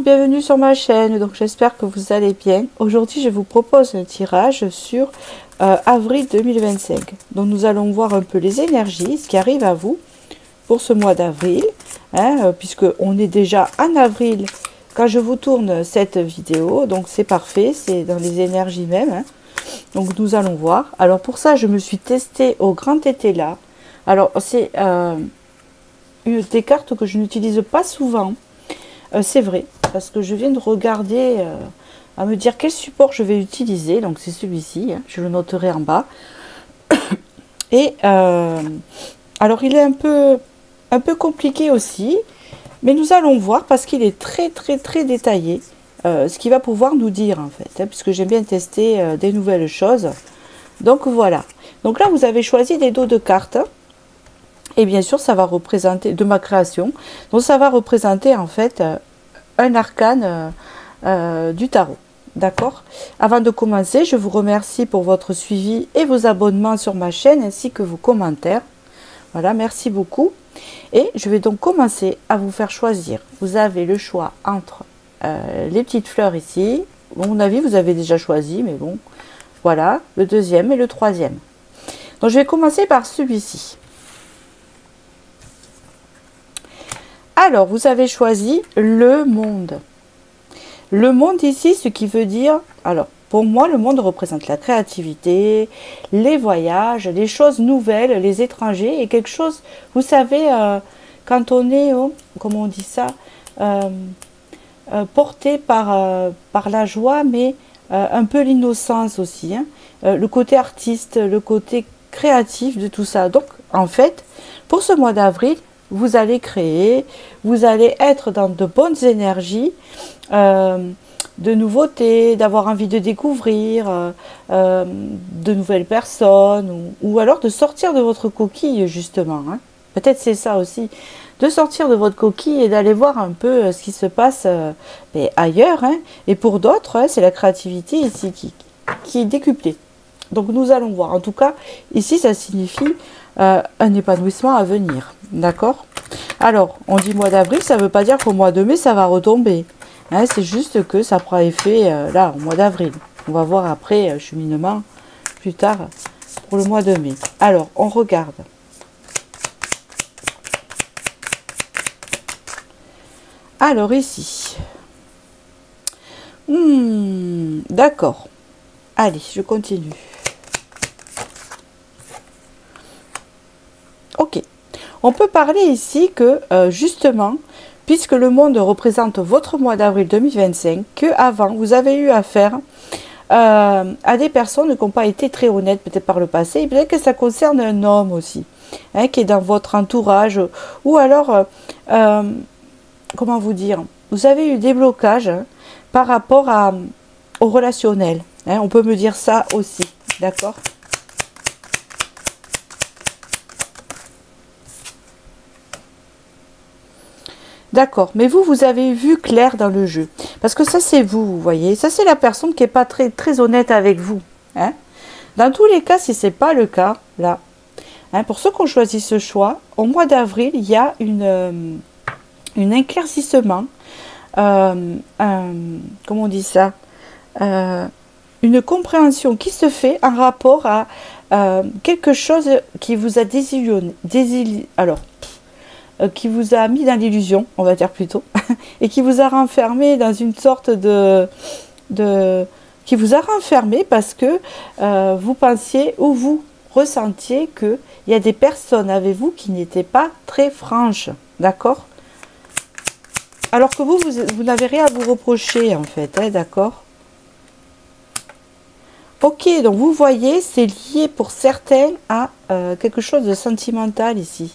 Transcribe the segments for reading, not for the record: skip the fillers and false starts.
bienvenue sur ma chaîne, donc j'espère que vous allez bien. Aujourd'hui je vous propose un tirage sur avril 2025. Donc nous allons voir un peu les énergies, ce qui arrive à vous pour ce mois d'avril, puisque on est déjà en avril quand je vous tourne cette vidéo, donc c'est parfait, c'est dans les énergies même. Donc nous allons voir. Alors pour ça je me suis testée au grand été là. Alors c'est une des cartes que je n'utilise pas souvent. C'est vrai, parce que je viens de regarder à me dire quel support je vais utiliser. Donc c'est celui-ci, je le noterai en bas. Et alors il est un peu compliqué aussi, mais nous allons voir parce qu'il est très détaillé. Ce qu'il va pouvoir nous dire en fait, puisque j'aime bien tester des nouvelles choses. Donc voilà. Donc là vous avez choisi des dos de cartes. Et bien sûr, ça va représenter, de ma création, donc ça va représenter en fait un arcane du tarot. D'accord? Avant de commencer, je vous remercie pour votre suivi et vos abonnements sur ma chaîne, ainsi que vos commentaires. Voilà, merci beaucoup. Et je vais donc commencer à vous faire choisir. Vous avez le choix entre les petites fleurs ici. À mon avis, vous avez déjà choisi, mais bon, voilà, le deuxième et le troisième. Donc je vais commencer par celui-ci. Alors, vous avez choisi le monde. Le monde ici, ce qui veut dire... Alors, pour moi, le monde représente la créativité, les voyages, les choses nouvelles, les étrangers. Et quelque chose, vous savez, quand on est, comment on dit ça, porté par la joie, mais un peu l'innocence aussi. Le côté artiste, le côté créatif de tout ça. Donc, en fait, pour ce mois d'avril, vous allez créer, vous allez être dans de bonnes énergies, de nouveautés, d'avoir envie de découvrir de nouvelles personnes, ou alors de sortir de votre coquille justement. Peut-être c'est ça aussi, de sortir de votre coquille et d'aller voir un peu ce qui se passe ailleurs. Et pour d'autres, c'est la créativité ici qui est décuplée. Donc nous allons voir. En tout cas, ici ça signifie un épanouissement à venir. D'accord? Alors, on dit mois d'avril, ça ne veut pas dire qu'au mois de mai, ça va retomber. C'est juste que ça prend effet là, au mois d'avril. On va voir après, cheminement, plus tard, pour le mois de mai. Alors, on regarde. Alors, ici. D'accord. Allez, je continue. Ok. On peut parler ici que, justement, puisque le monde représente votre mois d'avril 2025, qu'avant, vous avez eu affaire à des personnes qui n'ont pas été très honnêtes, peut-être par le passé, et peut-être que ça concerne un homme aussi, qui est dans votre entourage, ou alors, comment vous dire, vous avez eu des blocages par rapport au relationnel. On peut me dire ça aussi, d'accord ? D'accord, mais vous avez vu clair dans le jeu. Parce que ça, c'est vous voyez. Ça, c'est la personne qui n'est pas très honnête avec vous. Dans tous les cas, si ce n'est pas le cas, là, pour ceux qui ont choisi ce choix, au mois d'avril, il y a un éclaircissement, comment on dit ça, une compréhension qui se fait en rapport à quelque chose qui vous a désillusionné. Qui vous a mis dans l'illusion, on va dire plutôt, et qui vous a renfermé dans une sorte qui vous a renfermé parce que vous pensiez ou vous ressentiez qu'il y a des personnes avec vous qui n'étaient pas très franches, d'accord? Alors que vous n'avez rien à vous reprocher en fait, d'accord? Ok, donc vous voyez, c'est lié pour certains à quelque chose de sentimental ici.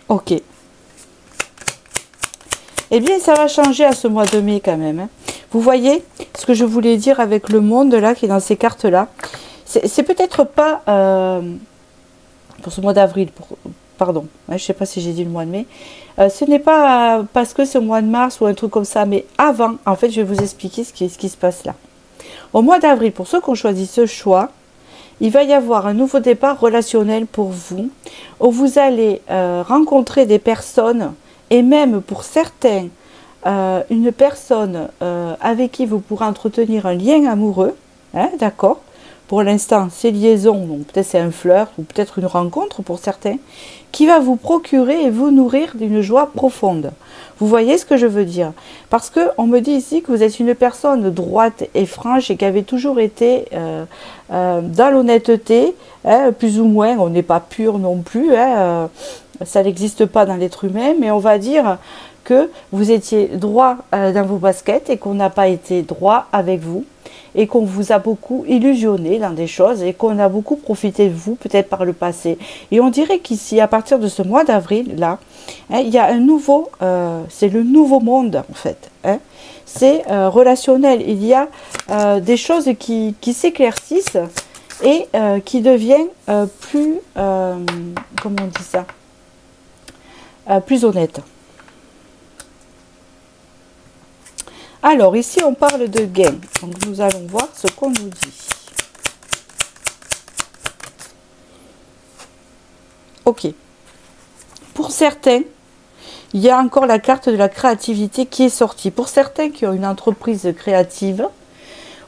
Ok. Eh bien, ça va changer à ce mois de mai quand même. Vous voyez ce que je voulais dire avec le monde là qui est dans ces cartes là. C'est peut-être pas pour ce mois d'avril, pardon. Je ne sais pas si j'ai dit le mois de mai. Ce n'est pas parce que c'est au mois de mars ou un truc comme ça, mais avant. En fait, je vais vous expliquer ce qui se passe là. Au mois d'avril, pour ceux qui ont choisi ce choix, il va y avoir un nouveau départ relationnel pour vous, où vous allez rencontrer des personnes, et même pour certains, une personne avec qui vous pourrez entretenir un lien amoureux, hein, d'accord? Pour l'instant, ces liaisons, donc peut-être c'est un flirt ou peut-être une rencontre pour certains, qui va vous procurer et vous nourrir d'une joie profonde. Vous voyez ce que je veux dire? Parce qu'on me dit ici que vous êtes une personne droite et franche et qui avait toujours été dans l'honnêteté, hein, plus ou moins, on n'est pas pur non plus, hein, ça n'existe pas dans l'être humain, mais on va dire que vous étiez droit dans vos baskets et qu'on n'a pas été droit avec vous et qu'on vous a beaucoup illusionné dans des choses et qu'on a beaucoup profité de vous peut-être par le passé. Et on dirait qu'ici, à partir de ce mois d'avril, là, hein, il y a un nouveau, c'est le nouveau monde en fait. Hein. C'est relationnel. Il y a des choses qui s'éclaircissent et qui deviennent plus, comment on dit ça, plus honnêtes. Alors, ici, on parle de gain. Donc, nous allons voir ce qu'on nous dit. Ok. Pour certains, il y a encore la carte de la créativité qui est sortie. Pour certains qui ont une entreprise créative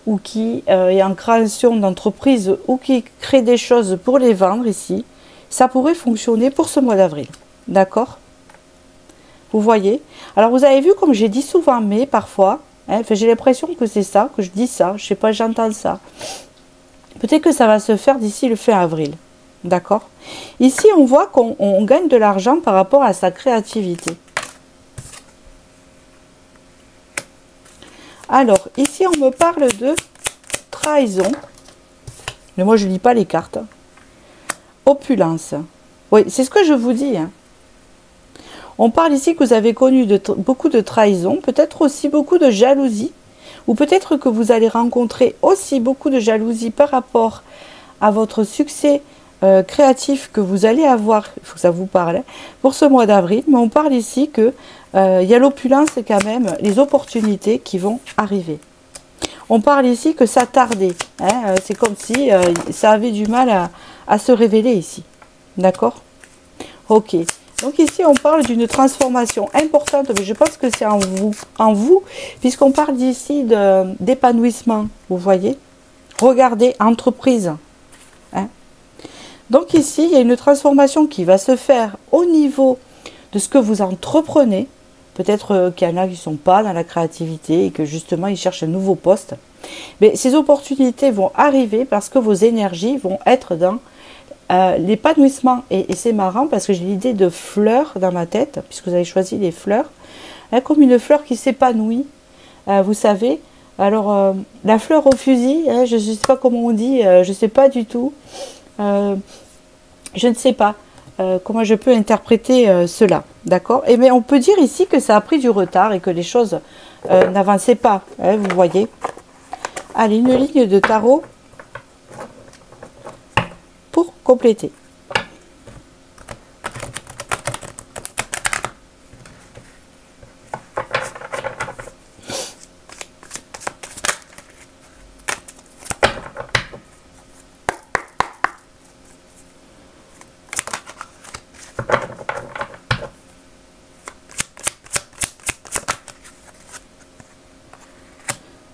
ou qui est en création d'entreprise ou qui créent des choses pour les vendre ici, ça pourrait fonctionner pour ce mois d'avril. D'accord ? Vous voyez? Alors, vous avez vu, comme j'ai dit souvent, mais parfois, hein, j'ai l'impression que c'est ça, que je dis ça, je sais pas, j'entends ça. Peut-être que ça va se faire d'ici le fin avril. D'accord? Ici, on voit qu'on gagne de l'argent par rapport à sa créativité. Alors, ici, on me parle de trahison. Mais moi, je lis pas les cartes. Opulence. Oui, c'est ce que je vous dis, hein. On parle ici que vous avez connu beaucoup de trahison, peut-être aussi beaucoup de jalousie, ou peut-être que vous allez rencontrer aussi beaucoup de jalousie par rapport à votre succès créatif que vous allez avoir, il faut que ça vous parle, hein, pour ce mois d'avril. Mais on parle ici que il y a l'opulence quand même, les opportunités qui vont arriver. On parle ici que ça tardait, hein, c'est comme si ça avait du mal à se révéler ici. D'accord? Ok. Donc ici, on parle d'une transformation importante, mais je pense que c'est en vous, puisqu'on parle d'ici d'épanouissement, vous voyez. Regardez, entreprise. Hein. Donc ici, il y a une transformation qui va se faire au niveau de ce que vous entreprenez. Peut-être qu'il y en a qui ne sont pas dans la créativité et que justement, ils cherchent un nouveau poste. Mais ces opportunités vont arriver parce que vos énergies vont être dans l'épanouissement. Et c'est marrant parce que j'ai l'idée de fleurs dans ma tête, puisque vous avez choisi les fleurs, hein, comme une fleur qui s'épanouit, vous savez. Alors, la fleur au fusil, hein, je ne sais pas comment on dit, je ne sais pas du tout. Je ne sais pas comment je peux interpréter cela, d'accord? Mais on peut dire ici que ça a pris du retard et que les choses n'avançaient pas, hein, vous voyez. Allez, une ligne de tarot pour compléter.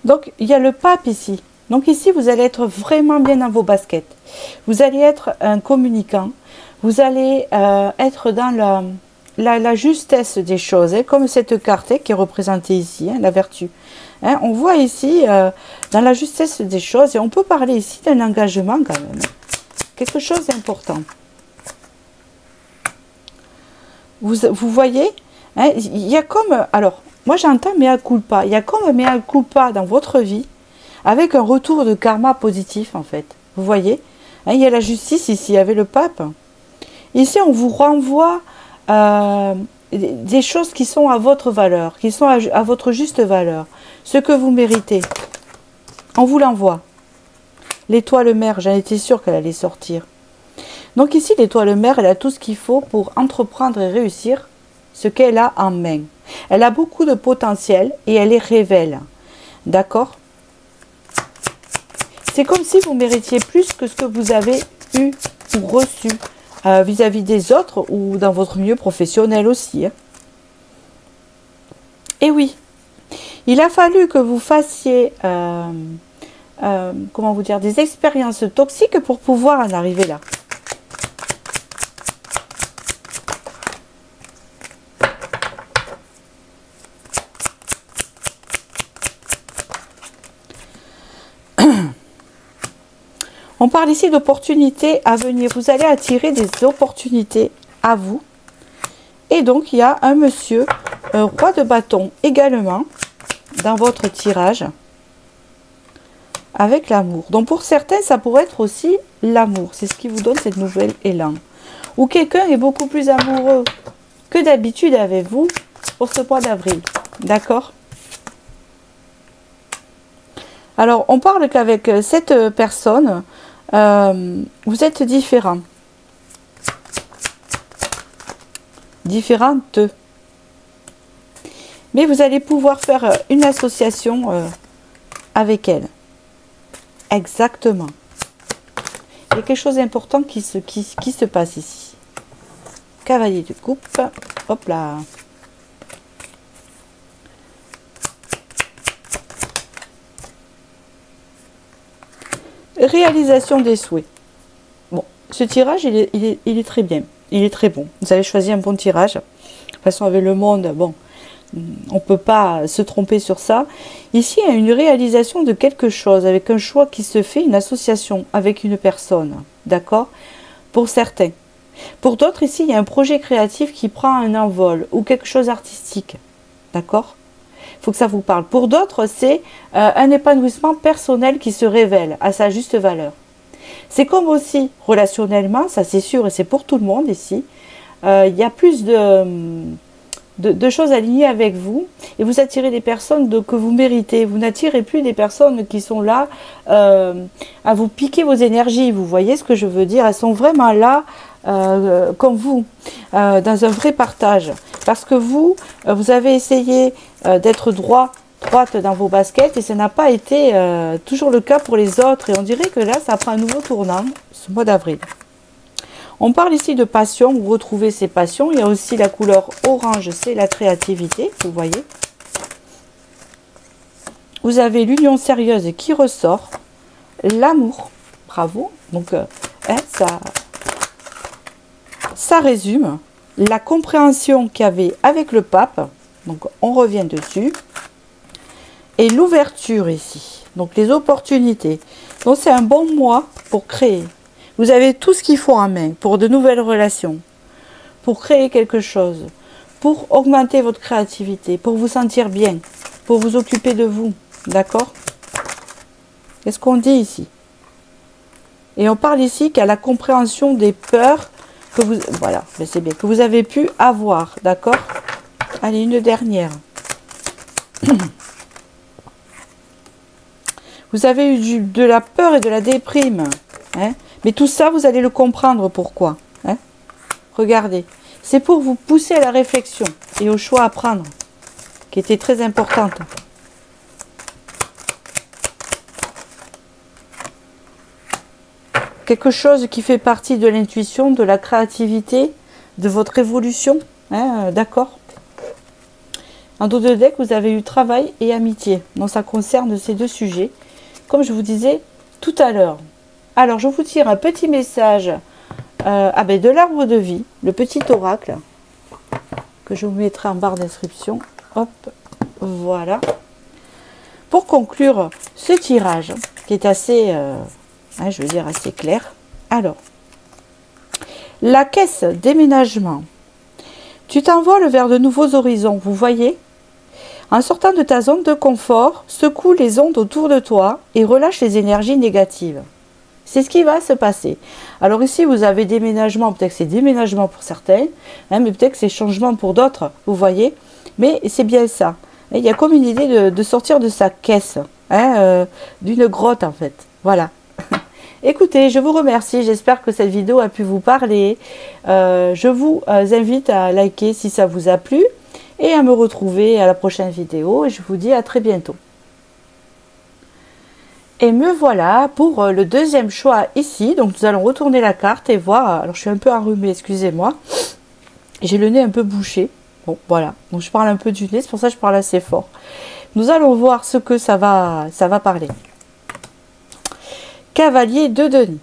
Donc, il y a le pape ici. Donc ici, vous allez être vraiment bien dans vos baskets. Vous allez être un communicant. Vous allez être dans la justesse des choses, hein, comme cette carte, hein, qui est représentée ici, hein, la vertu. Hein, on voit ici, dans la justesse des choses, et on peut parler ici d'un engagement quand même. Quelque chose d'important. Vous voyez, hein, il y a comme... Alors, moi j'entends mea culpa. Il y a comme un mea culpa dans votre vie, avec un retour de karma positif en fait. Vous voyez, hein, il y a la justice ici avec le pape. Ici on vous renvoie des choses qui sont à votre valeur, qui sont à votre juste valeur. Ce que vous méritez. On vous l'envoie. L'étoile mère, j'en étais sûre qu'elle allait sortir. Donc ici l'étoile mère, elle a tout ce qu'il faut pour entreprendre et réussir ce qu'elle a en main. Elle a beaucoup de potentiel et elle les révèle. D'accord? C'est comme si vous méritiez plus que ce que vous avez eu ou reçu vis-à-vis des autres ou dans votre milieu professionnel aussi. Hein. Et oui, il a fallu que vous fassiez, comment vous dire, des expériences toxiques pour pouvoir en arriver là. On parle ici d'opportunités à venir. Vous allez attirer des opportunités à vous. Et donc, il y a un monsieur, roi de bâton également, dans votre tirage, avec l'amour. Donc, pour certains, ça pourrait être aussi l'amour. C'est ce qui vous donne cette nouvelle élan. Ou quelqu'un est beaucoup plus amoureux que d'habitude avec vous pour ce mois d'avril. D'accord ? Alors, on parle qu'avec cette personne, vous êtes différents. Différentes. Mais vous allez pouvoir faire une association avec elle. Exactement. Il y a quelque chose d'important qui se passe ici. Cavalier de coupe. Hop là. Réalisation des souhaits. Bon, ce tirage, il est très bien. Il est très bon. Vous avez choisi un bon tirage. De toute façon, avec le monde, bon, on ne peut pas se tromper sur ça. Ici, il y a une réalisation de quelque chose, avec un choix qui se fait, une association avec une personne. D'accord? Pour certains. Pour d'autres, ici, il y a un projet créatif qui prend un envol, ou quelque chose d'artistique. D'accord? Il faut que ça vous parle. Pour d'autres, c'est un épanouissement personnel qui se révèle à sa juste valeur. C'est comme aussi, relationnellement, ça c'est sûr, et c'est pour tout le monde ici, il y a plus de choses alignées avec vous, et vous attirez des personnes que vous méritez. Vous n'attirez plus des personnes qui sont là à vous piquer vos énergies, vous voyez ce que je veux dire? Elles sont vraiment là comme vous, dans un vrai partage. Parce que vous avez essayé d'être droite dans vos baskets et ça n'a pas été toujours le cas pour les autres. Et on dirait que là, ça prend un nouveau tournant ce mois d'avril. On parle ici de passion, vous retrouvez ces passions. Il y a aussi la couleur orange, c'est la créativité, vous voyez. Vous avez l'union sérieuse qui ressort, l'amour, bravo. Donc, ça résume la compréhension qu'il y avait avec le pape. Donc, on revient dessus. Et l'ouverture ici, donc les opportunités. Donc c'est un bon mois pour créer. Vous avez tout ce qu'il faut en main pour de nouvelles relations, pour créer quelque chose, pour augmenter votre créativité, pour vous sentir bien, pour vous occuper de vous. D'accord? Qu'est-ce qu'on dit ici? Et on parle ici qu'à la compréhension des peurs que vous... Voilà, c'est bien, que vous avez pu avoir. D'accord? Allez, une dernière. Vous avez eu de la peur et de la déprime. Hein? Mais tout ça, vous allez le comprendre pourquoi. Hein? Regardez. C'est pour vous pousser à la réflexion et au choix à prendre, qui était très importante. Quelque chose qui fait partie de l'intuition, de la créativité, de votre évolution. Hein? D'accord? En dos de deck, vous avez eu travail et amitié. Donc ça concerne ces deux sujets. Comme je vous disais tout à l'heure. Alors, je vous tire un petit message de l'arbre de vie, le petit oracle, que je vous mettrai en barre d'inscription. Hop, voilà. Pour conclure ce tirage, qui est assez, je veux dire, assez clair. Alors, la caisse déménagement. Tu t'envoles vers de nouveaux horizons, vous voyez ? En sortant de ta zone de confort, secoue les ondes autour de toi et relâche les énergies négatives. C'est ce qui va se passer. Alors ici, vous avez déménagement, peut-être que c'est déménagement pour certains, hein, mais peut-être que c'est changement pour d'autres, vous voyez. Mais c'est bien ça. Et il y a comme une idée de sortir de sa caisse, hein, d'une grotte en fait. Voilà. Écoutez, je vous remercie. J'espère que cette vidéo a pu vous parler. Je vous invite à liker si ça vous a plu. Et à me retrouver à la prochaine vidéo. Et je vous dis à très bientôt. Et me voilà pour le deuxième choix ici. Donc nous allons retourner la carte et voir. Alors je suis un peu enrhumée, excusez-moi. J'ai le nez un peu bouché. Bon, voilà. Donc je parle un peu du nez, c'est pour ça que je parle assez fort. Nous allons voir ce que ça va parler. Cavalier de denier.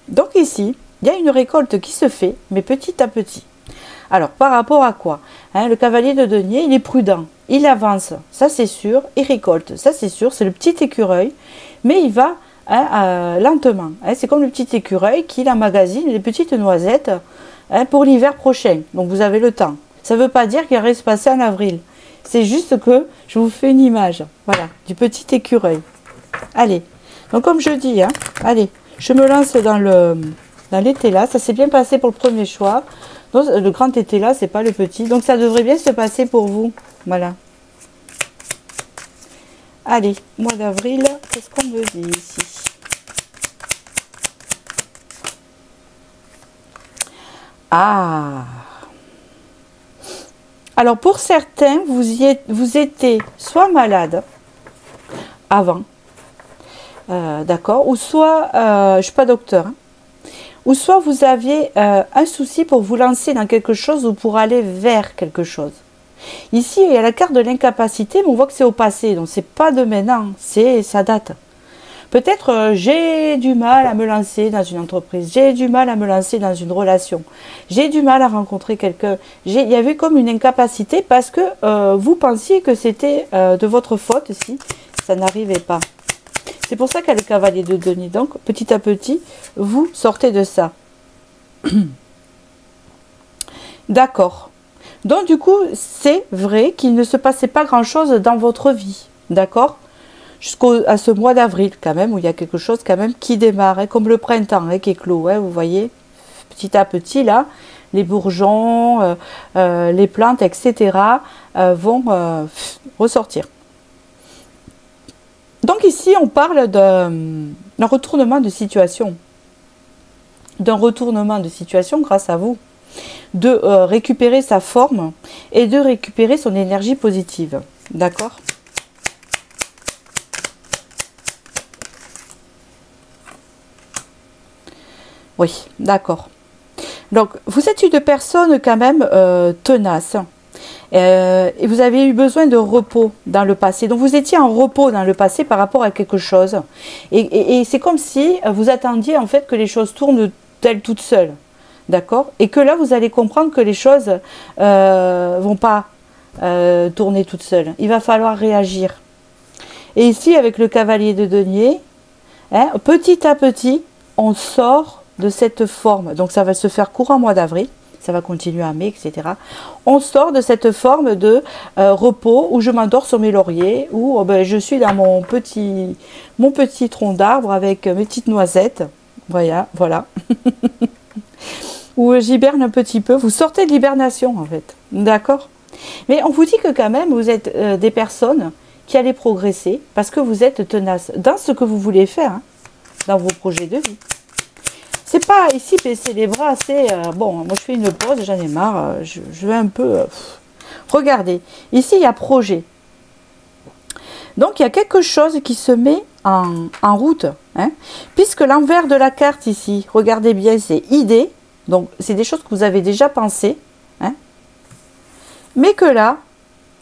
Donc ici, il y a une récolte qui se fait, mais petit à petit. Alors, par rapport à quoi, hein, le cavalier de denier, il est prudent. Il avance, ça c'est sûr. Il récolte, ça c'est sûr. C'est le petit écureuil. Mais il va lentement. Hein, c'est comme le petit écureuil qui emmagasine les petites noisettes pour l'hiver prochain. Donc, vous avez le temps. Ça ne veut pas dire qu'il va se passer en avril. C'est juste que je vous fais une image. Voilà, du petit écureuil. Allez. Donc, comme je dis, hein, allez, je me lance dans l'été là. Ça s'est bien passé pour le premier choix. Donc, le grand été là, c'est pas le petit. Donc, ça devrait bien se passer pour vous. Voilà. Allez, mois d'avril, qu'est-ce qu'on me dit ici? Ah! Alors, pour certains, vous étiez soit malade avant, d'accord, ou soit, je ne suis pas docteur, hein, ou soit vous aviez un souci pour vous lancer dans quelque chose ou pour aller vers quelque chose. Ici, il y a la carte de l'incapacité, mais on voit que c'est au passé, donc c'est pas de maintenant, ça date. Peut-être j'ai du mal à me lancer dans une entreprise, j'ai du mal à me lancer dans une relation, j'ai du mal à rencontrer quelqu'un. Il y avait comme une incapacité parce que vous pensiez que c'était de votre faute si ça n'arrivait pas. C'est pour ça qu'il y a le cavalier de denier. Donc, petit à petit, vous sortez de ça. D'accord. Donc, du coup, c'est vrai qu'il ne se passait pas grand-chose dans votre vie. D'accord? Jusqu'à ce mois d'avril, quand même, où il y a quelque chose quand même qui démarre, hein, comme le printemps qui éclot. Hein, vous voyez, petit à petit, là, les bourgeons, les plantes, etc., vont ressortir. Donc ici, on parle d'un retournement de situation. D'un retournement de situation grâce à vous. De récupérer sa forme et de récupérer son énergie positive. D'accord ? Oui, d'accord. Donc, vous êtes une personne quand même tenace. Et vous avez eu besoin de repos dans le passé. Donc vous étiez en repos dans le passé par rapport à quelque chose. Et c'est comme si vous attendiez en fait que les choses tournent d'elles toutes seules. D'accord? Et que là vous allez comprendre que les choses vont pas tourner toutes seules. Il va falloir réagir. Et ici avec le cavalier de denier, hein, petit à petit, on sort de cette forme. Donc ça va se faire courant mois d'avril. Ça va continuer à mai, etc. On sort de cette forme de repos où je m'endors sur mes lauriers, où ben, je suis dans mon petit tronc d'arbre avec mes petites noisettes. Voilà. Où j'hiberne un petit peu. Vous sortez de l'hibernation, en fait. D'accord? Mais on vous dit que quand même, vous êtes des personnes qui allez progresser parce que vous êtes tenaces dans ce que vous voulez faire, hein, dans vos projets de vie. C'est pas ici baisser les bras, c'est bon, moi je fais une pause, j'en ai marre, je vais un peu... Regardez, ici il y a projet. Donc il y a quelque chose qui se met en route, hein, puisque l'envers de la carte ici, regardez bien, c'est idée, donc c'est des choses que vous avez déjà pensées, hein, mais que là,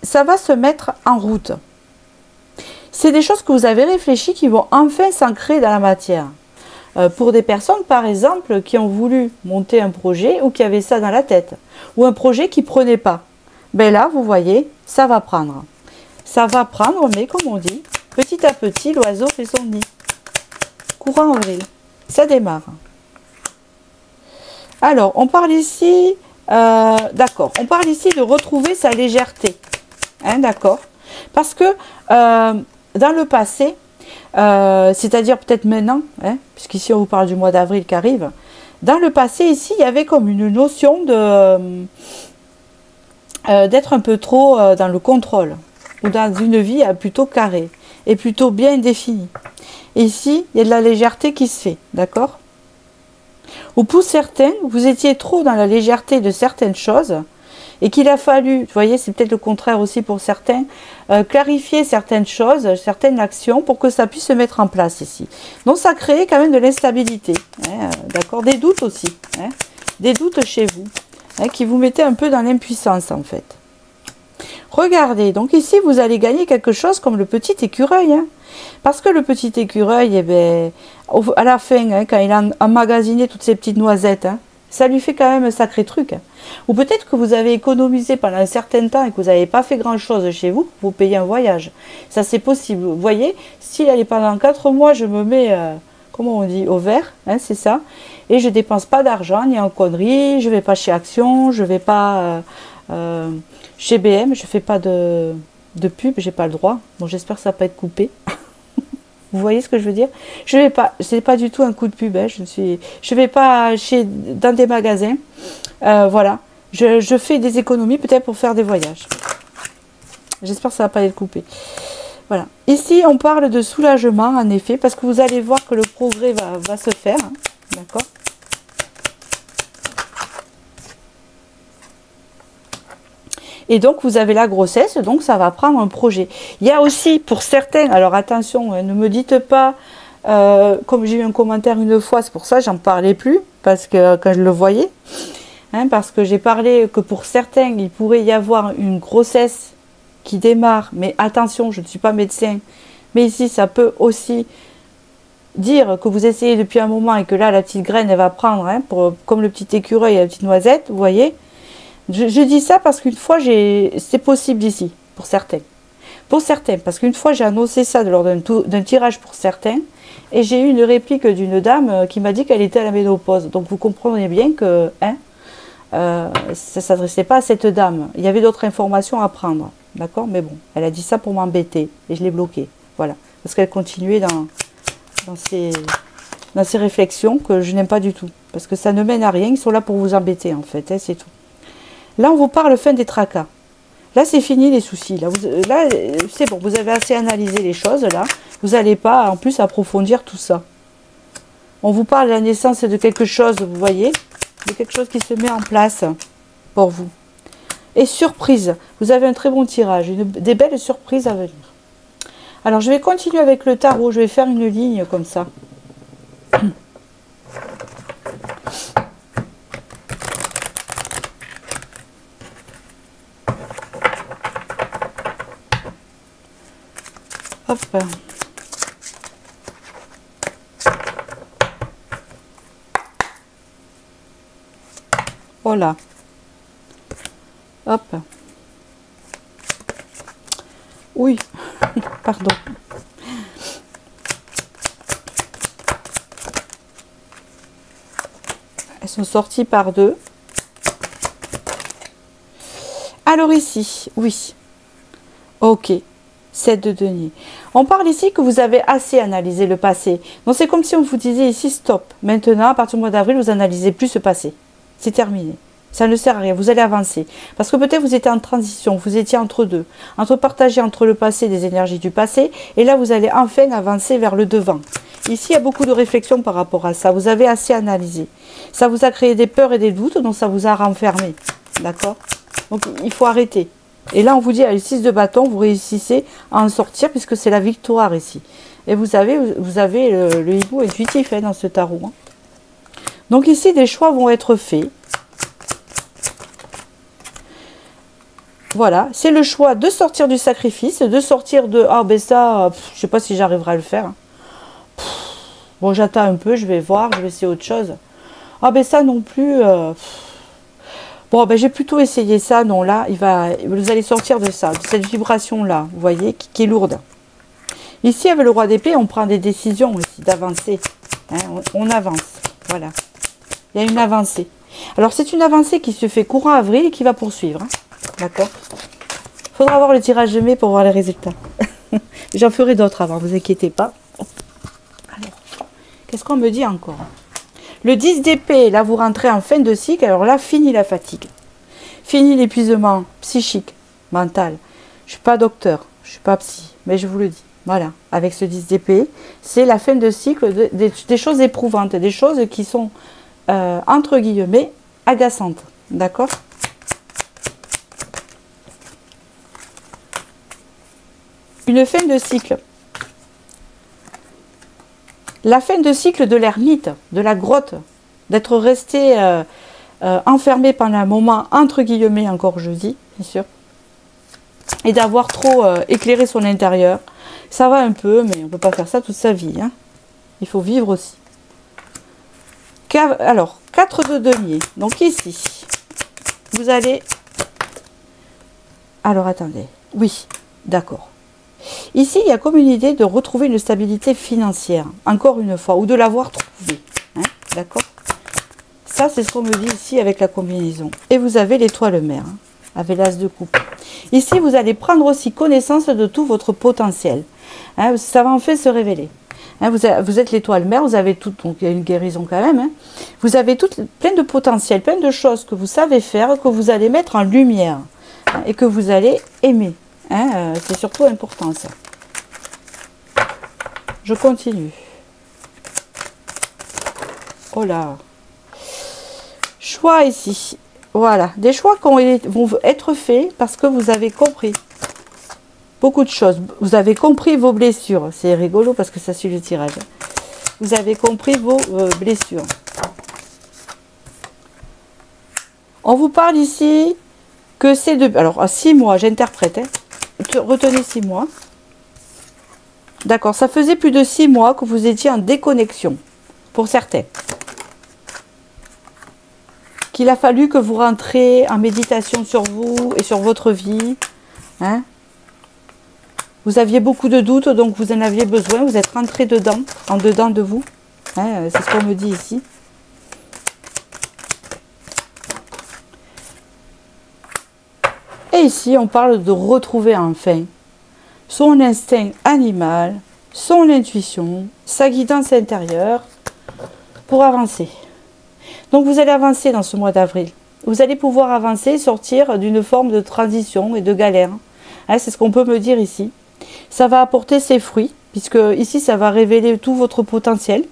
ça va se mettre en route. C'est des choses que vous avez réfléchies qui vont enfin s'ancrer dans la matière. Pour des personnes, par exemple, qui ont voulu monter un projet ou qui avaient ça dans la tête, ou un projet qui ne prenait pas. Ben là, vous voyez, ça va prendre. Ça va prendre, mais comme on dit, petit à petit, l'oiseau fait son nid. Courant avril, ça démarre. Alors, on parle ici, d'accord, on parle ici de retrouver sa légèreté. Hein, d'accord? Parce que dans le passé, c'est-à-dire peut-être maintenant, hein, puisqu'ici on vous parle du mois d'avril qui arrive, dans le passé ici il y avait comme une notion d'être un peu trop dans le contrôle, ou dans une vie plutôt carrée, et plutôt bien définie. Et ici, il y a de la légèreté qui se fait, d'accord? Ou pour certains, vous étiez trop dans la légèreté de certaines choses, et qu'il a fallu, vous voyez, c'est peut-être le contraire aussi pour certains, clarifier certaines choses, certaines actions pour que ça puisse se mettre en place ici. Donc ça crée quand même de l'instabilité, hein, d'accord, des doutes aussi, hein, des doutes chez vous, hein, qui vous mettaient un peu dans l'impuissance en fait. Regardez, donc ici vous allez gagner quelque chose comme le petit écureuil, hein, parce que le petit écureuil, eh ben, à la fin, hein, quand il a emmagasiné toutes ces petites noisettes, hein, ça lui fait quand même un sacré truc. Hein. Ou peut-être que vous avez économisé pendant un certain temps et que vous n'avez pas fait grand-chose chez vous, vous payez un voyage. Ça, c'est possible. Vous voyez, s'il allait pendant 4 mois, je me mets, comment on dit, au vert, hein, c'est ça, et je dépense pas d'argent, ni en conneries, je vais pas chez Action, je vais pas chez BM, je fais pas de pub, j'ai pas le droit. Bon, j'espère que ça va pas être coupé. Vous voyez ce que je veux dire? Je vais pas, c'est pas du tout un coup de pub, hein, je vais pas dans des magasins, voilà, je fais des économies peut-être pour faire des voyages. J'espère que ça va pas être coupé. Voilà, ici on parle de soulagement en effet, parce que vous allez voir que le progrès va se faire, hein, d'accord? Et donc, vous avez la grossesse, donc ça va prendre un projet. Il y a aussi, pour certains, alors attention, ne me dites pas, comme j'ai eu un commentaire une fois, c'est pour ça que j'en parlais plus, parce que quand je le voyais, hein, parce que j'ai parlé que pour certains, il pourrait y avoir une grossesse qui démarre, mais attention, je ne suis pas médecin, mais ici, ça peut aussi dire que vous essayez depuis un moment et que là, la petite graine, elle va prendre, hein, comme le petit écureuil et la petite noisette, vous voyez. Je dis ça parce qu'une fois, c'est possible ici, pour certains. Pour certains, parce qu'une fois, j'ai annoncé ça lors d'un tirage pour certains, et j'ai eu une réplique d'une dame qui m'a dit qu'elle était à la ménopause. Donc vous comprenez bien que hein, ça ne s'adressait pas à cette dame. Il y avait d'autres informations à prendre, d'accord? Mais bon, elle a dit ça pour m'embêter, et je l'ai bloquée. Voilà, parce qu'elle continuait dans ses réflexions que je n'aime pas du tout. Parce que ça ne mène à rien, ils sont là pour vous embêter en fait, hein, c'est tout. Là, on vous parle fin des tracas. Là, c'est fini les soucis. Là, c'est bon, vous avez assez analysé les choses. Là, vous n'allez pas, en plus, approfondir tout ça. On vous parle de la naissance de quelque chose, vous voyez, de quelque chose qui se met en place pour vous. Et surprise, vous avez un très bon tirage, des belles surprises à venir. Alors, je vais continuer avec le tarot. Je vais faire une ligne comme ça. Hop. Voilà. Hop. Oui. Pardon. Elles sont sorties par deux. Alors ici, oui. Ok. 7 de denier. On parle ici que vous avez assez analysé le passé. Donc c'est comme si on vous disait ici stop. Maintenant, à partir du mois d'avril, vous n'analysez plus ce passé. C'est terminé. Ça ne sert à rien. Vous allez avancer. Parce que peut-être vous étiez en transition. Vous étiez entre deux. Partager entre le passé, des énergies du passé. Et là, vous allez enfin avancer vers le devant. Ici, il y a beaucoup de réflexion par rapport à ça. Vous avez assez analysé. Ça vous a créé des peurs et des doutes. Donc ça vous a renfermé. D'accord? Donc il faut arrêter. Et là, on vous dit, à le 6 de bâton, vous réussissez à en sortir puisque c'est la victoire ici. Et vous avez le hibou intuitif hein, dans ce tarot. Hein. Donc ici, des choix vont être faits. Voilà, c'est le choix de sortir du sacrifice, de sortir de... Ah ben ça, je ne sais pas si j'arriverai à le faire. Bon, j'attends un peu, je vais voir, je vais essayer autre chose. Ah ben ça non plus... Bon, ben j'ai plutôt essayé ça, non, là, vous allez sortir de ça, de cette vibration-là, vous voyez, qui est lourde. Ici, avec le roi d'épée, on prend des décisions aussi, d'avancer. Hein, on avance, voilà. Il y a une avancée. Alors, c'est une avancée qui se fait courant avril et qui va poursuivre. Hein, d'accord? Il faudra voir le tirage de mai pour voir les résultats. J'en ferai d'autres avant, ne vous inquiétez pas. Alors, qu'est-ce qu'on me dit encore? Le 10 d'épée, là vous rentrez en fin de cycle, alors là fini la fatigue. Fini l'épuisement psychique, mental. Je ne suis pas docteur, je ne suis pas psy, mais je vous le dis. Voilà, avec ce 10 d'épée, c'est la fin de cycle des choses éprouvantes, des choses qui sont, entre guillemets, agaçantes. D'accord? une fin de cycle. La fin de cycle de l'ermite, de la grotte, d'être resté enfermé pendant un moment, entre guillemets, encore je dis, bien sûr, et d'avoir trop éclairé son intérieur. Ça va un peu, mais on ne peut pas faire ça toute sa vie. Hein. Il faut vivre aussi. Alors, 4 de denier. Donc ici, vous allez... Alors, attendez. Oui, d'accord. Ici, il y a comme une idée de retrouver une stabilité financière, encore une fois, ou de l'avoir trouvée. Hein, d'accord? Ça, c'est ce qu'on me dit ici avec la combinaison. Et vous avez l'étoile mère, hein, avec l'as de coupe. Ici, vous allez prendre aussi connaissance de tout votre potentiel. Hein, ça va en fait se révéler. Hein, vous êtes l'étoile mère, vous avez tout, donc il y a une guérison quand même. Hein. Vous avez plein de potentiel, plein de choses que vous savez faire, que vous allez mettre en lumière hein, et que vous allez aimer. Hein, c'est surtout important ça. Je continue. Oh là. Choix ici. Voilà. Des choix qui vont être faits parce que vous avez compris beaucoup de choses. Vous avez compris vos blessures. C'est rigolo parce que ça suit le tirage. Vous avez compris vos blessures. On vous parle ici que c'est de... Alors, à 6 mois, j'interprète. Hein. Retenez 6 mois. D'accord, ça faisait plus de 6 mois que vous étiez en déconnexion, pour certains. Qu'il a fallu que vous rentriez en méditation sur vous et sur votre vie. Hein. Vous aviez beaucoup de doutes, donc vous en aviez besoin. Vous êtes rentré dedans, en dedans de vous. Hein, c'est ce qu'on me dit ici. Et ici, on parle de retrouver enfin son instinct animal, son intuition, sa guidance intérieure pour avancer. Donc vous allez avancer dans ce mois d'avril. Vous allez pouvoir avancer, sortir d'une forme de transition et de galère. Hein, c'est ce qu'on peut me dire ici. Ça va apporter ses fruits, puisque ici ça va révéler tout votre potentiel.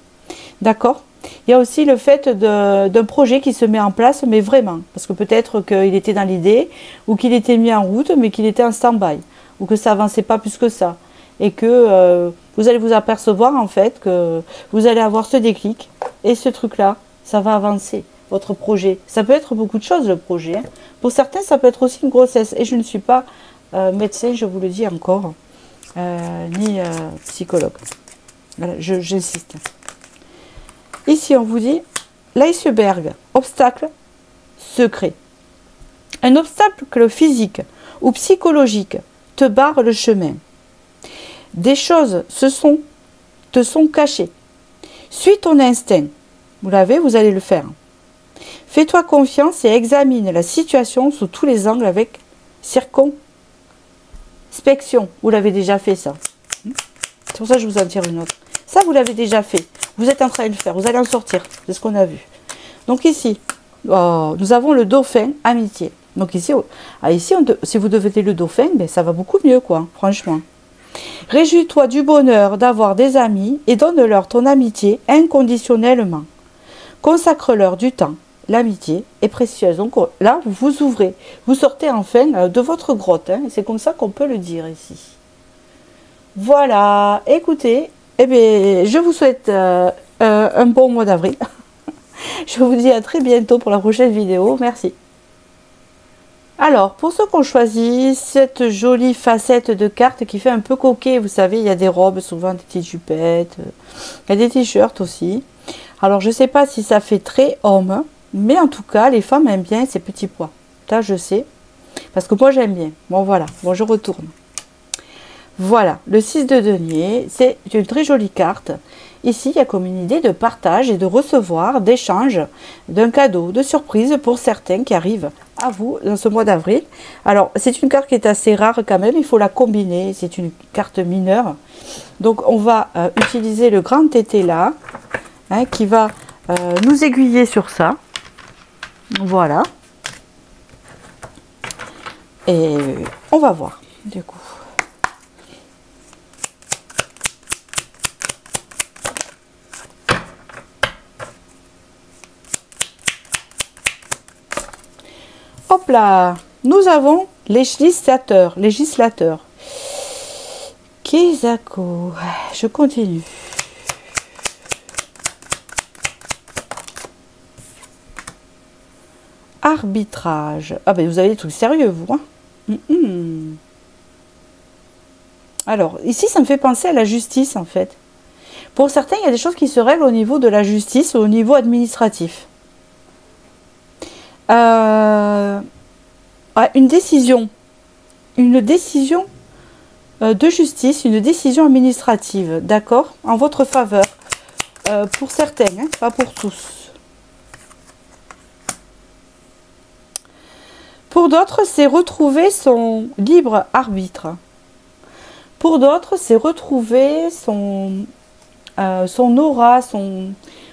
D'accord ? Il y a aussi le fait d'un projet qui se met en place, mais vraiment. Parce que peut-être qu'il était dans l'idée, ou qu'il était mis en route, mais qu'il était en stand-by. Ou que ça n'avançait pas plus que ça. Et que vous allez vous apercevoir en fait que vous allez avoir ce déclic. Et ce truc-là, ça va avancer, votre projet. Ça peut être beaucoup de choses, le projet. Hein. Pour certains, ça peut être aussi une grossesse. Et je ne suis pas médecin, je vous le dis encore, ni psychologue. Voilà, j'insiste. Ici, on vous dit l'iceberg, obstacle secret. Un obstacle physique ou psychologique te barre le chemin. Des choses te sont cachées. Suis ton instinct. Vous l'avez, vous allez le faire. Fais-toi confiance et examine la situation sous tous les angles avec circonspection. Vous l'avez déjà fait ça. C'est pour ça que je vous en tire une autre. Ça, vous l'avez déjà fait. Vous êtes en train de le faire. Vous allez en sortir. C'est ce qu'on a vu. Donc ici, nous avons le dauphin amitié. Donc ici, si vous devenez le dauphin, ben, ça va beaucoup mieux, quoi, franchement. Réjouis-toi du bonheur d'avoir des amis et donne-leur ton amitié inconditionnellement. Consacre-leur du temps. L'amitié est précieuse. Donc là, vous vous ouvrez. Vous sortez enfin de votre grotte. Hein. C'est comme ça qu'on peut le dire ici. Voilà. Écoutez, eh bien, je vous souhaite un bon mois d'avril. Je vous dis à très bientôt pour la prochaine vidéo. Merci. Alors, pour ceux qui ont choisi cette jolie facette de carte qui fait un peu coquet, vous savez, il y a des robes, souvent des petites jupettes, il y a des t-shirts aussi. Alors, je ne sais pas si ça fait très homme, mais en tout cas, les femmes aiment bien ces petits pois. Ça, je sais, parce que moi, j'aime bien. Bon, voilà, bon, je retourne. Voilà, le 6 de denier, c'est une très jolie carte. Ici, il y a comme une idée de partage et de recevoir, d'échange, d'un cadeau, de surprise pour certains qui arrivent à vous dans ce mois d'avril. Alors, c'est une carte qui est assez rare quand même, il faut la combiner, c'est une carte mineure. Donc, on va utiliser le grand tété là, hein, qui va nous aiguiller sur ça. Voilà. Et on va voir, du coup. Hop là, nous avons législateur. Kezako, je continue. Arbitrage. Ah ben vous avez des trucs sérieux, vous. Hein. Alors, ici, ça me fait penser à la justice, en fait. Pour certains, il y a des choses qui se règlent au niveau de la justice, au niveau administratif. Ouais, une décision de justice, une décision administrative, d'accord, en votre faveur, pour certains, hein, pas pour tous. Pour d'autres, c'est retrouver son libre arbitre. Pour d'autres, c'est retrouver son aura,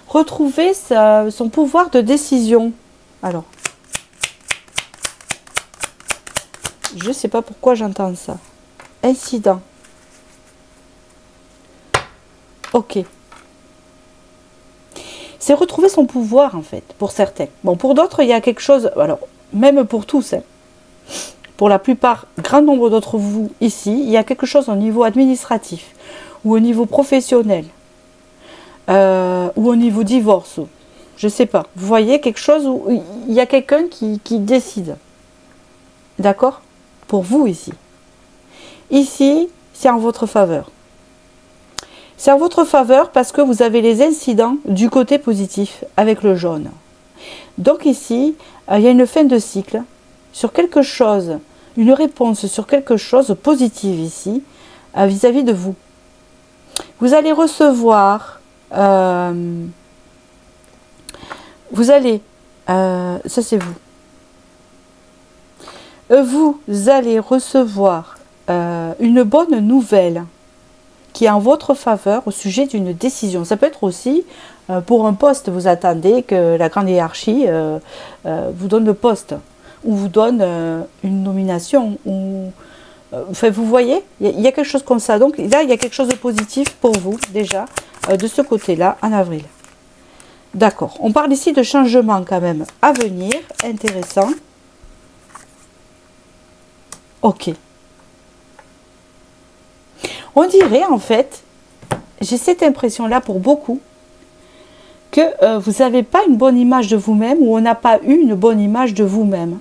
retrouver son pouvoir de décision. Alors, je ne sais pas pourquoi j'entends ça. Incident. Ok. C'est retrouver son pouvoir, en fait, pour certains. Bon, pour d'autres, il y a quelque chose... Alors, même pour tous, hein, pour la plupart, grand nombre d'entre vous ici, il y a quelque chose au niveau administratif, ou au niveau professionnel, ou au niveau divorce, je ne sais pas. Vous voyez quelque chose où il y a quelqu'un qui décide. D'accord? Pour vous ici. Ici, c'est en votre faveur. C'est en votre faveur parce que vous avez les incidents du côté positif avec le jaune. Donc ici, il y a une fin de cycle sur quelque chose, une réponse sur quelque chose positive ici, vis-à-vis de vous. Vous allez recevoir, ça c'est vous. Vous allez recevoir une bonne nouvelle qui est en votre faveur au sujet d'une décision. Ça peut être aussi pour un poste, vous attendez que la grande hiérarchie vous donne le poste, ou vous donne une nomination, ou enfin vous voyez, il y a quelque chose comme ça. Donc là, il y a quelque chose de positif pour vous déjà de ce côté-là en avril. D'accord, on parle ici de changement quand même à venir, intéressant. Ok. On dirait en fait, j'ai cette impression-là pour beaucoup, que vous n'avez pas une bonne image de vous-même, ou on n'a pas eu une bonne image de vous-même.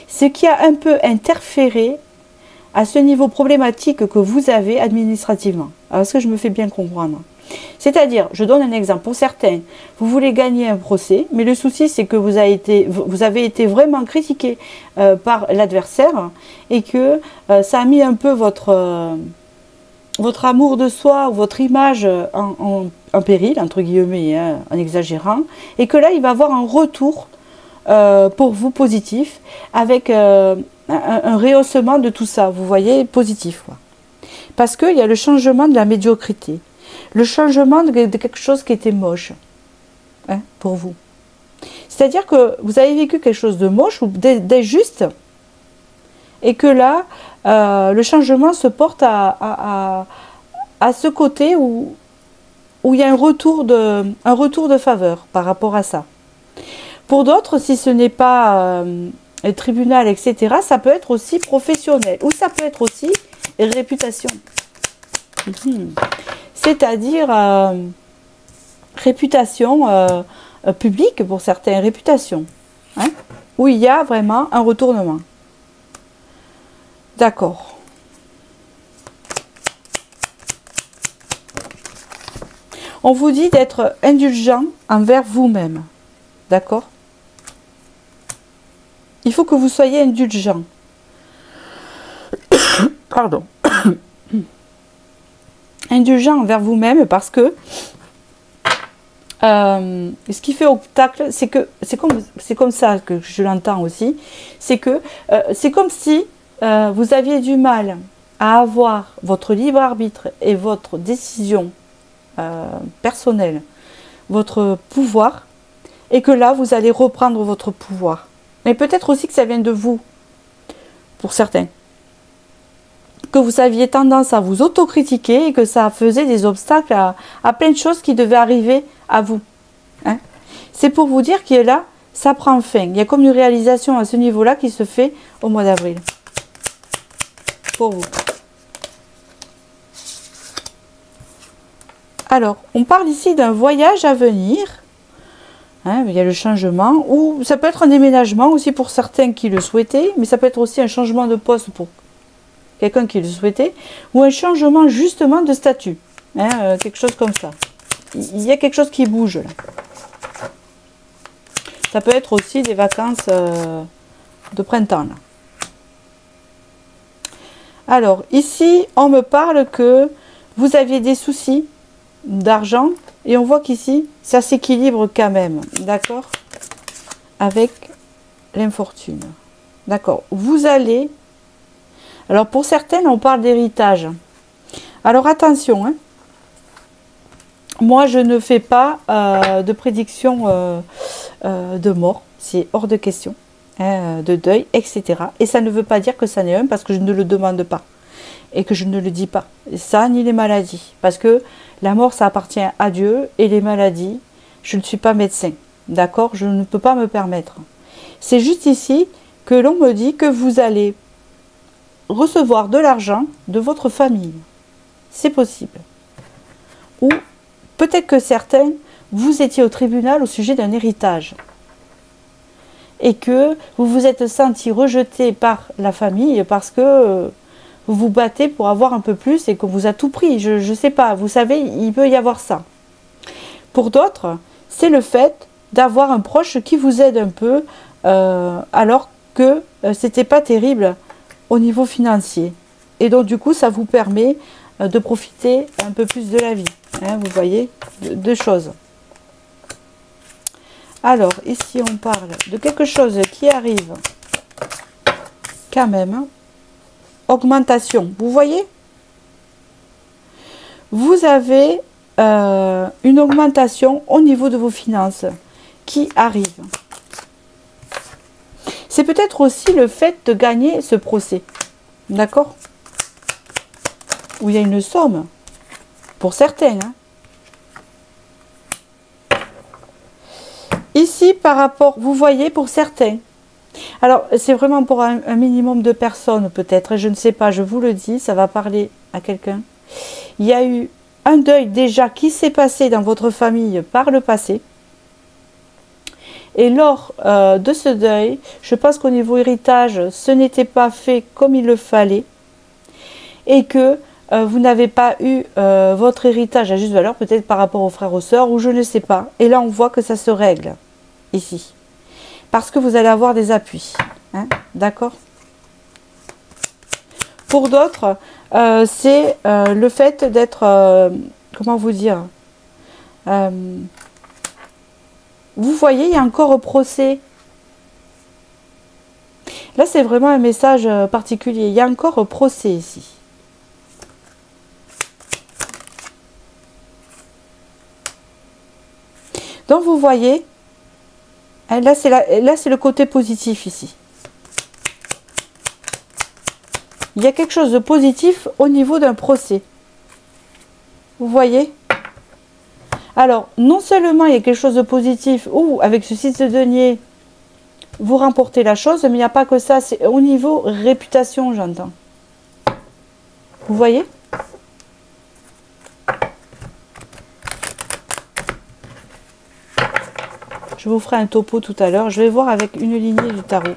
Ce qui a un peu interféré à ce niveau problématique que vous avez administrativement. Alors, est-ce que je me fais bien comprendre? C'est-à-dire, je donne un exemple, pour certains, vous voulez gagner un procès, mais le souci c'est que vous avez été vraiment critiqué par l'adversaire, et que ça a mis un peu votre amour de soi, ou votre image en péril, entre guillemets, hein, en exagérant, et que là il va avoir un retour pour vous positif, avec un rehaussement de tout ça, vous voyez, positif, quoi. Parce qu'il y a le changement de la médiocrité, le changement de quelque chose qui était moche, hein, pour vous. C'est-à-dire que vous avez vécu quelque chose de moche ou d'injuste, et que là, le changement se porte à ce côté où il y a un retour de faveur par rapport à ça. Pour d'autres, si ce n'est pas le tribunal, etc., ça peut être aussi professionnel, ou ça peut être aussi réputation. C'est-à-dire réputation publique pour certains, réputation, hein, où il y a vraiment un retournement. D'accord. On vous dit d'être indulgent envers vous-même. D'accord? Il faut que vous soyez indulgent. Pardon. Indulgent envers vous-même, parce que ce qui fait obstacle, c'est comme ça que je l'entends aussi, c'est que c'est comme si vous aviez du mal à avoir votre libre arbitre et votre décision personnelle, votre pouvoir, et que là vous allez reprendre votre pouvoir. Mais peut-être aussi que ça vient de vous, pour certains, que vous aviez tendance à vous autocritiquer et que ça faisait des obstacles à plein de choses qui devaient arriver à vous, hein. C'est pour vous dire que là, ça prend fin. Il y a comme une réalisation à ce niveau-là qui se fait au mois d'avril. Pour vous. Alors, on parle ici d'un voyage à venir. Hein, il y a le changement, ou ça peut être un déménagement aussi pour certains qui le souhaitaient, mais ça peut être aussi un changement de poste pour quelqu'un qui le souhaitait, ou un changement justement de statut. Hein, quelque chose comme ça. Il y a quelque chose qui bouge là. Ça peut être aussi des vacances de printemps là. Alors, ici, on me parle que vous aviez des soucis d'argent. Et on voit qu'ici, ça s'équilibre quand même. D'accord? Avec l'infortune. D'accord. Vous allez... Alors, pour certaines, on parle d'héritage. Alors, attention. Hein. Moi, je ne fais pas de prédiction de mort. C'est hors de question. De deuil, etc. Et ça ne veut pas dire que ça n'est un, parce que je ne le demande pas et que je ne le dis pas. Ça, ni les maladies, parce que la mort, ça appartient à Dieu, et les maladies, je ne suis pas médecin, d'accord? Je ne peux pas me permettre. C'est juste ici que l'on me dit que vous allez recevoir de l'argent de votre famille. C'est possible. Ou peut-être que certains, vous étiez au tribunal au sujet d'un héritage. Et que vous vous êtes senti rejeté par la famille parce que vous vous battez pour avoir un peu plus et qu'on vous a tout pris. Je ne sais pas, vous savez, il peut y avoir ça. Pour d'autres, c'est le fait d'avoir un proche qui vous aide un peu alors que c'était pas terrible au niveau financier. Et donc du coup, ça vous permet de profiter un peu plus de la vie. Hein, vous voyez, deux choses. Alors, ici, on parle de quelque chose qui arrive quand même. Augmentation. Vous voyez? Vous avez une augmentation au niveau de vos finances qui arrive. C'est peut-être aussi le fait de gagner ce procès. D'accord? Où il y a une somme. Pour certaines. Hein. Ici, par rapport, vous voyez, pour certains. Alors, c'est vraiment pour un minimum de personnes, peut-être. Je ne sais pas, je vous le dis, ça va parler à quelqu'un. Il y a eu un deuil déjà qui s'est passé dans votre famille par le passé. Et lors de ce deuil, je pense qu'au niveau héritage, ce n'était pas fait comme il le fallait. Et que vous n'avez pas eu votre héritage à juste valeur, peut-être par rapport aux frères, aux sœurs, ou je ne sais pas. Et là, on voit que ça se règle, ici. Parce que vous allez avoir des appuis. Hein, d'accord? Pour d'autres, c'est le fait d'être... comment vous dire? Vous voyez, il y a encore un procès. Là, c'est vraiment un message particulier. Il y a encore un procès ici. Donc, vous voyez, là, c'est le côté positif ici. Il y a quelque chose de positif au niveau d'un procès. Vous voyez? Alors, non seulement il y a quelque chose de positif, ou avec ce 6 de denier, vous remportez la chose, mais il n'y a pas que ça, c'est au niveau réputation, j'entends. Vous voyez? Je vous ferai un topo tout à l'heure. Je vais voir avec une lignée du tarot.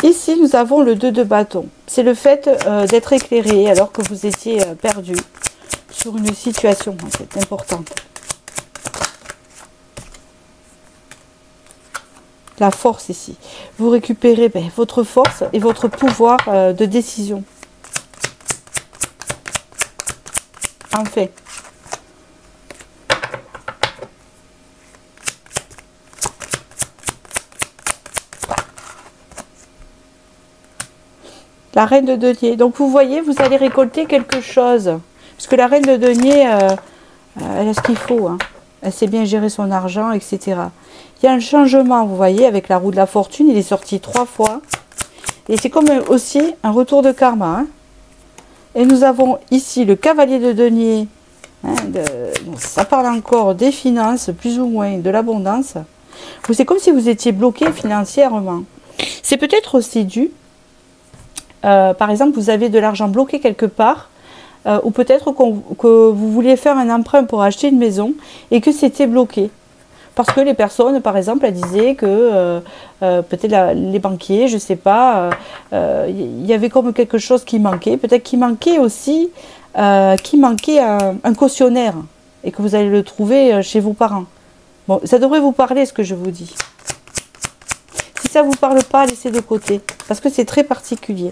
Ici, nous avons le 2 de bâton. C'est le fait d'être éclairé alors que vous étiez perdu sur une situation en fait, importante. La force ici. Vous récupérez votre force et votre pouvoir de décision. Enfin. La reine de denier. Donc vous voyez, vous allez récolter quelque chose. Parce que la reine de denier, elle a ce qu'il faut. Hein. Elle sait bien gérer son argent, etc. Il y a un changement, vous voyez, avec la roue de la fortune. Il est sorti 3 fois. Et c'est comme aussi un retour de karma. Hein. Et nous avons ici le cavalier de denier. Hein, bon, ça parle encore des finances, plus ou moins de l'abondance. C'est comme si vous étiez bloqué financièrement. C'est peut-être aussi dû par exemple, vous avez de l'argent bloqué quelque part, ou peut-être que vous vouliez faire un emprunt pour acheter une maison et que c'était bloqué. Parce que les personnes, par exemple, elles disaient que peut-être les banquiers, je ne sais pas, il y avait comme quelque chose qui manquait. Peut-être qu'il manquait aussi un cautionnaire et que vous allez le trouver chez vos parents. Bon, ça devrait vous parler ce que je vous dis. Si ça ne vous parle pas, laissez de côté parce que c'est très particulier.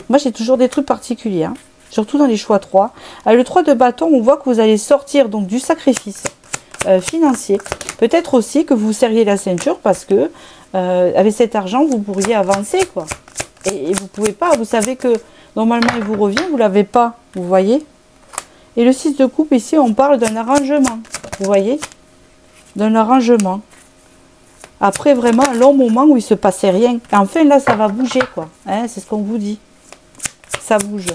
Moi, j'ai toujours des trucs particuliers, hein, surtout dans les choix 3. Avec le 3 de bâton, on voit que vous allez sortir donc du sacrifice financier. Peut-être aussi que vous serriez la ceinture parce que avec cet argent vous pourriez avancer quoi. Et vous pouvez pas, vous savez que normalement il vous revient, vous l'avez pas, vous voyez. Et le 6 de coupe ici on parle d'un arrangement, vous voyez, d'un arrangement. Après vraiment un long moment où il se passait rien. Et enfin là ça va bouger quoi, hein, c'est ce qu'on vous dit. Ça bouge.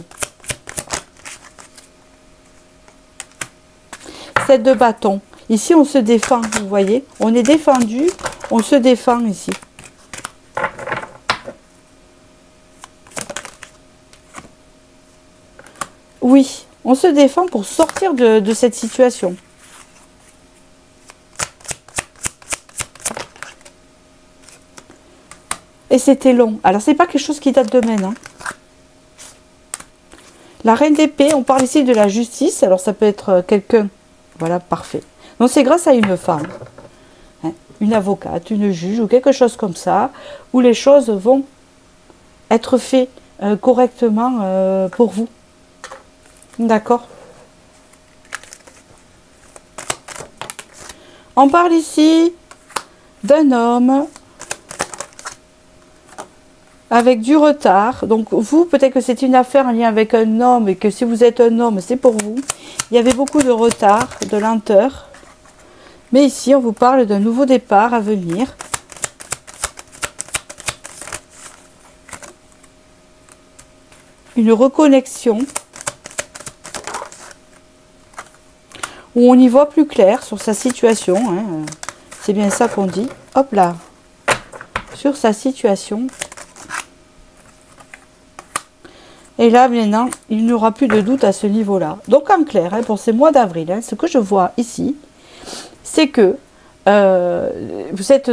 7 de bâton. Ici, on se défend, vous voyez. On est défendu, on se défend ici. Oui, on se défend pour sortir de cette situation. Et c'était long. Alors, c'est pas quelque chose qui date de maintenant. La reine d'épée, on parle ici de la justice. Alors, ça peut être quelqu'un. Voilà, parfait. Donc c'est grâce à une femme, hein, une avocate, une juge ou quelque chose comme ça, où les choses vont être faites correctement pour vous. D'accord? On parle ici d'un homme avec du retard. Donc vous, peut-être que c'est une affaire en lien avec un homme et que si vous êtes un homme, c'est pour vous. Il y avait beaucoup de retard, de lenteur. Mais ici, on vous parle d'un nouveau départ à venir. Une reconnexion. Où on y voit plus clair sur sa situation. Hein. C'est bien ça qu'on dit. Hop là. Sur sa situation. Et là, maintenant, il n'y aura plus de doute à ce niveau-là. Donc, en clair, hein, pour ces mois d'avril, hein, ce que je vois ici, c'est que vous êtes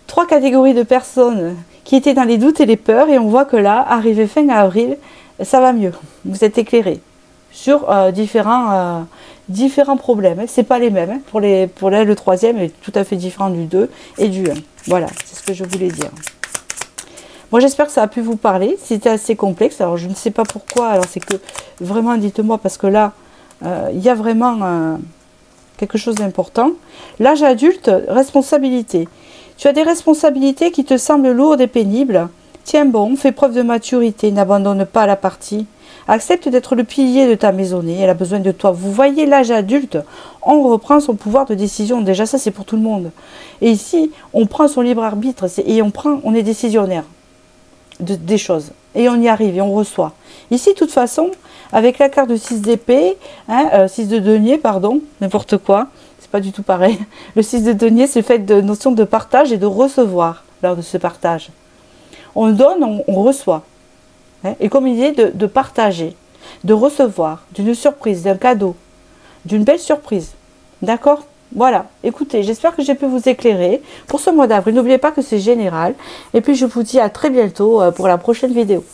3 catégories de personnes qui étaient dans les doutes et les peurs. Et on voit que là, arrivé fin avril, ça va mieux. Vous êtes éclairés sur différents problèmes. Hein. Ce n'est pas les mêmes. Hein. Pour là, le troisième est tout à fait différent du 2 et du 1. Voilà, c'est ce que je voulais dire. Moi, j'espère que ça a pu vous parler. C'était assez complexe. Alors, je ne sais pas pourquoi. Alors, c'est que vraiment, dites-moi, parce que là, il y a vraiment quelque chose d'important. L'âge adulte, responsabilité. Tu as des responsabilités qui te semblent lourdes et pénibles. Tiens bon, fais preuve de maturité. N'abandonne pas la partie. Accepte d'être le pilier de ta maisonnée. Elle a besoin de toi. Vous voyez, l'âge adulte, on reprend son pouvoir de décision. Déjà, ça, c'est pour tout le monde. Et ici, on prend son libre arbitre et on est décisionnaire des choses. Et on y arrive et on reçoit. Ici, de toute façon, avec la carte de 6 d'épée, hein, 6 de denier, pardon, n'importe quoi, c'est pas du tout pareil. Le 6 de denier, c'est le fait de notion de partage et de recevoir lors de ce partage. On donne, on reçoit. Hein, et comme il est de partager, de recevoir, d'une surprise, d'un cadeau, d'une belle surprise. D'accord ? Voilà, écoutez, j'espère que j'ai pu vous éclairer pour ce mois d'avril. N'oubliez pas que c'est général. Et puis je vous dis à très bientôt pour la prochaine vidéo.